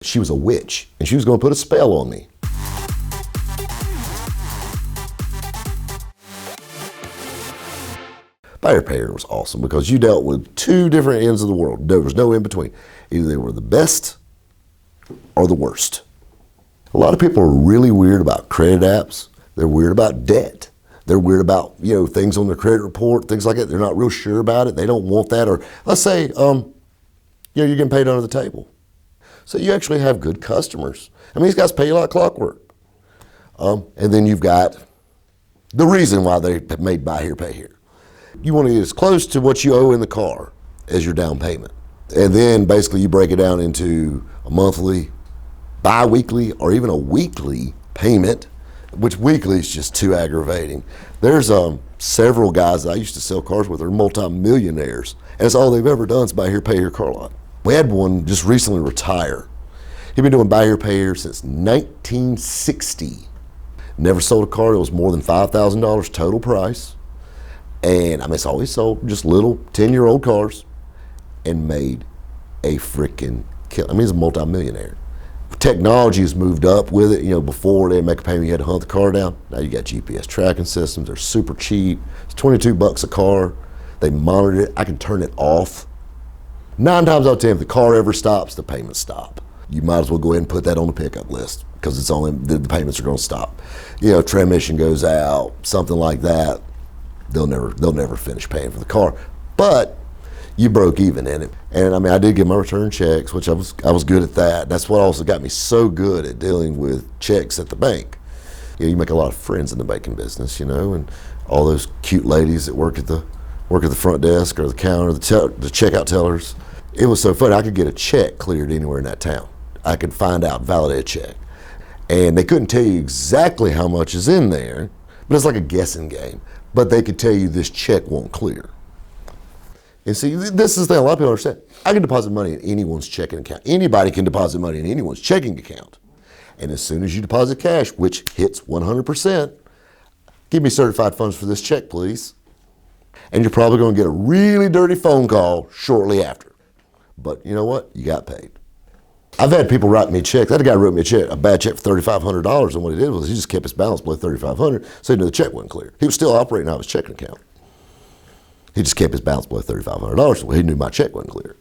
She was a witch, and she was going to put a spell on me. Buyer payer was awesome because you dealt with two different ends of the world. There was no in between. Either they were the best or the worst. A lot of people are really weird about credit apps. They're weird about debt. They're weird about, things on their credit report, things like that. They're not real sure about it. They don't want that. Or let's say, you're getting paid under the table. So you actually have good customers. I mean, these guys pay you like clockwork. And then you've got the reason why they made buy here, pay here. You want to get as close to what you owe in the car as your down payment. And then basically you break it down into a monthly, bi-weekly, or even a weekly payment, which weekly is just too aggravating. There's several guys that I used to sell cars with that are multi-millionaires, and it's all they've ever done is buy here, pay here car lot. We had one just recently retire. He'd been doing buy here, pay here since 1960. Never sold a car that was more than $5,000 total price. And it's always sold just little 10-year-old cars and made a freaking kill. He's a multi-millionaire. Technology has moved up with it. Before they'd make a payment, you had to hunt the car down. Now you got GPS tracking systems. They're super cheap. It's $22 a car. They monitor it. I can turn it off. 9 times out of 10, if the car ever stops, the payments stop. You might as well go ahead and put that on the pickup list because it's only the payments are going to stop. Transmission goes out, something like that. They'll never finish paying for the car, but you broke even in it. And I did get my return checks, which I was good at that. That's what also got me so good at dealing with checks at the bank. You make a lot of friends in the banking business, and all those cute ladies that work at the front desk or the counter, the checkout tellers. It was so funny. I could get a check cleared anywhere in that town. I could find out, validate a check, and they couldn't tell you exactly how much is in there, but it's like a guessing game. But they could tell you this check won't clear. And see, this is the thing a lot of people understand. I can deposit money in anyone's checking account. Anybody can deposit money in anyone's checking account. And as soon as you deposit cash, which hits 100%, give me certified funds for this check, please. And you're probably going to get a really dirty phone call shortly after. But you know what? You got paid. I've had people write me checks. That guy wrote me a bad check for $3,500, and what he did was he just kept his balance below $3,500, so he knew the check wasn't clear. He was still operating out of his checking account. He just kept his balance below $3,500, so he knew my check wasn't clear.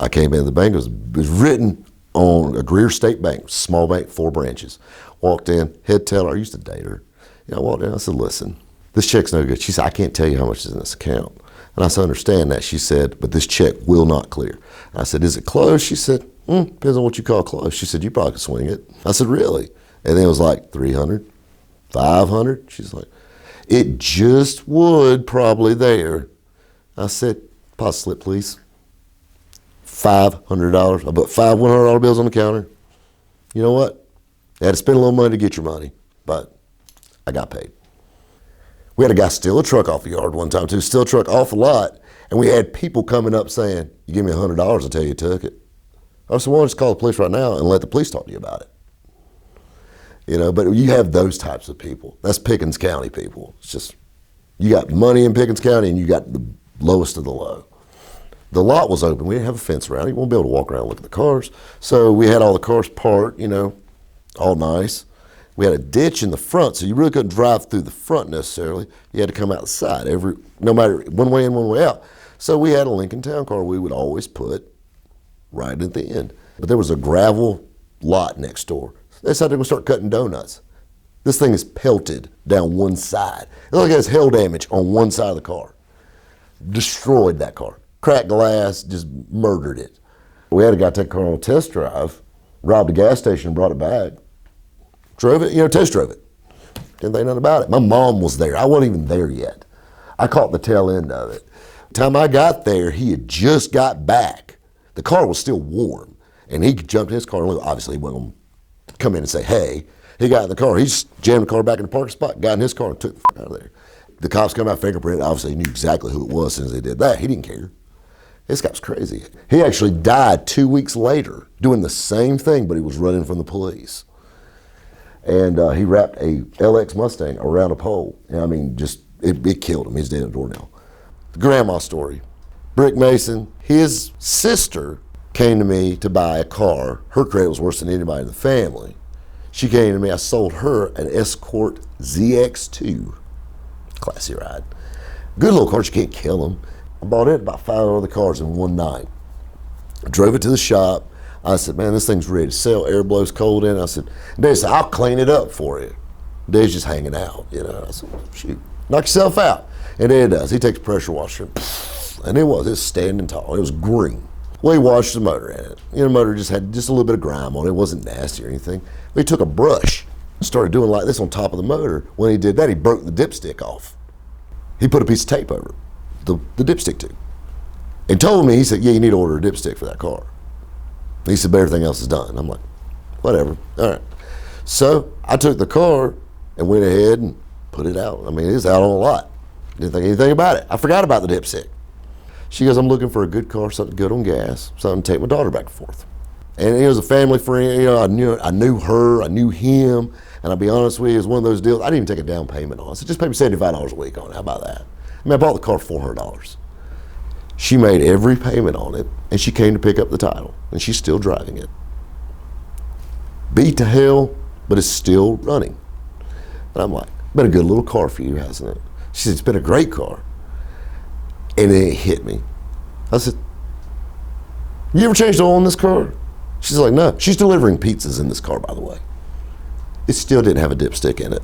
I came into the bank. It was written on a Greer State Bank, small bank, 4 branches. Walked in, head teller. I used to date her. I walked in. I said, "Listen, this check's no good." She said, "I can't tell you how much is in this account." And I said, "I understand that." She said, "But this check will not clear." I said, "Is it closed?" She said, "Depends on what you call close." She said, "You probably could swing it." I said, "Really?" And then it was like 300, 500. She's like, "It just would probably there." I said, "Pause slip, please." $500. I put 5 $100 bills on the counter. You know what? I had to spend a little money to get your money, but I got paid. We had a guy steal a truck off the yard one time too, steal a truck off the lot, and we had people coming up saying, "You give me $100, I'll tell you took it." I said, "Well, just call the police right now and let the police talk to you about it." But you have those types of people. That's Pickens County people. It's just, you got money in Pickens County and you got the lowest of the low. The lot was open. We didn't have a fence around it. You won't be able to walk around and look at the cars. So we had all the cars parked, all nice. We had a ditch in the front, so you really couldn't drive through the front necessarily. You had to come out the side, no matter one way in, one way out. So we had a Lincoln Town Car we would always put right at the end. But there was a gravel lot next door. They decided they were going to start cutting donuts. This thing is pelted down one side. It looks like it has hail damage on one side of the car. Destroyed that car. Cracked glass, just murdered it. We had a guy take a car on a test drive, robbed a gas station and brought it back. Drove it, test drove it. Didn't think nothing about it. My mom was there. I wasn't even there yet. I caught the tail end of it. The time I got there, he had just got back. The car was still warm, and he jumped in his car. Obviously, he wasn't going to come in and say, "Hey." He got in the car. He just jammed the car back in the parking spot, got in his car, and took the fuck out of there. The cops come out, fingerprint. Obviously, he knew exactly who it was as soon as they did that. He didn't care. This guy was crazy. He actually died 2 weeks later doing the same thing, but he was running from the police. And he wrapped a LX Mustang around a pole. It killed him. He's dead at the door now. The grandma story. Brick Mason, his sister came to me to buy a car. Her credit was worse than anybody in the family. She came to me, I sold her an Escort ZX2. Classy ride. Good little car, you can't kill them. I bought it, about 5 other cars in one night. I drove it to the shop. I said, man, this thing's ready to sell. Air blows cold in. I said, Dave said, I'll clean it up for you. Dave's just hanging out, you know. I said, shoot, knock yourself out. And Dave does. He takes a pressure washer, and it was standing tall. It was green. Well, he washed the motor in it. You know, the motor just had just a little bit of grime on it. It wasn't nasty or anything. But he took a brush and started doing like this on top of the motor. When he did that, he broke the dipstick off. He put a piece of tape over it, the dipstick tube. And told me, he said, yeah, you need to order a dipstick for that car. He said, but everything else is done. I'm like, whatever, all right. So I took the car and went ahead and put it out. I mean, it was out on a lot. Didn't think anything about it. I forgot about the dipstick. She goes, I'm looking for a good car, something good on gas, something to take my daughter back and forth. And it was a family friend, you know, I knew her, I knew him, and I'll be honest with you, it was one of those deals, I didn't even take a down payment on it. I said, just pay me $75 a week on it, how about that? I mean, I bought the car for $400. She made every payment on it, and she came to pick up the title, and she's still driving it. Beat to hell, but it's still running. And I'm like, been a good little car for you, hasn't it? She said, it's been a great car. And then it hit me. I said, you ever changed the oil in this car? She's like, no. She's delivering pizzas in this car, by the way. It still didn't have a dipstick in it.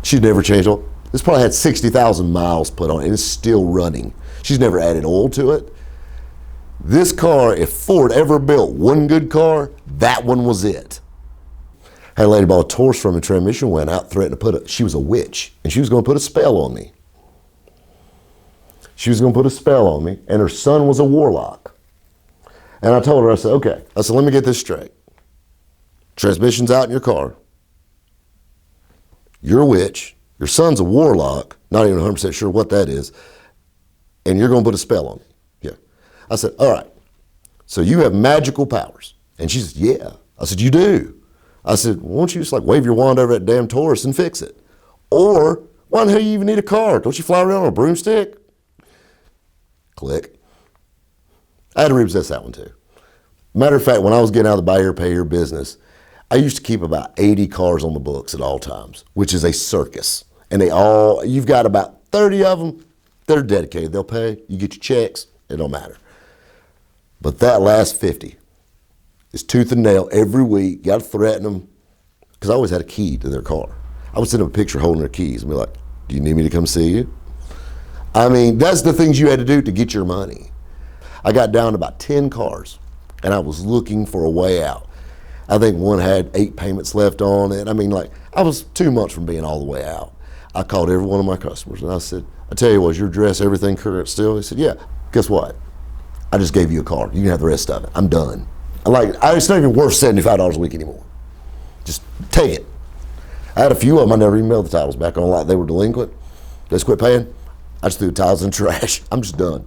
She'd never changed oil. This probably had 60,000 miles put on it, and it's still running. She's never added oil to it. This car, if Ford ever built one good car, that one was it. Had a lady bought a Taurus from me, transmission went out, threatened to she was a witch, and she was going to put a spell on me. She was going to put a spell on me, and her son was a warlock. And I told her, I said, okay. I said, let me get this straight. Transmission's out in your car. You're a witch. Your son's a warlock. Not even 100% sure what that is. And you're going to put a spell on me. Yeah. I said, all right. So you have magical powers. And she said, yeah. I said, you do. I said, why don't you just like wave your wand over that damn Taurus and fix it? Or why the hell you even need a car? Don't you fly around on a broomstick? Click. I had to repossess that one too. Matter of fact, when I was getting out of the buy here, pay here business, I used to keep about 80 cars on the books at all times, which is a circus. And you've got about 30 of them, they're dedicated. They'll pay, you get your checks, it don't matter. But that last 50 is tooth and nail every week. Got to threaten them, because I always had a key to their car. I would send them a picture holding their keys and be like, do you need me to come see you? I mean, that's the things you had to do to get your money. I got down to about 10 cars, and I was looking for a way out. I think one had 8 payments left on it. I mean, like, I was 2 months from being all the way out. I called every one of my customers, and I said, I tell you what, is your address, everything current still? He said, yeah. Guess what? I just gave you a car. You can have the rest of it. I'm done. It's not even worth $75 a week anymore. Just take it. I had a few of them, I never even mailed the titles back on, like they were delinquent. They just quit paying. I just threw the titles in the trash. I'm just done.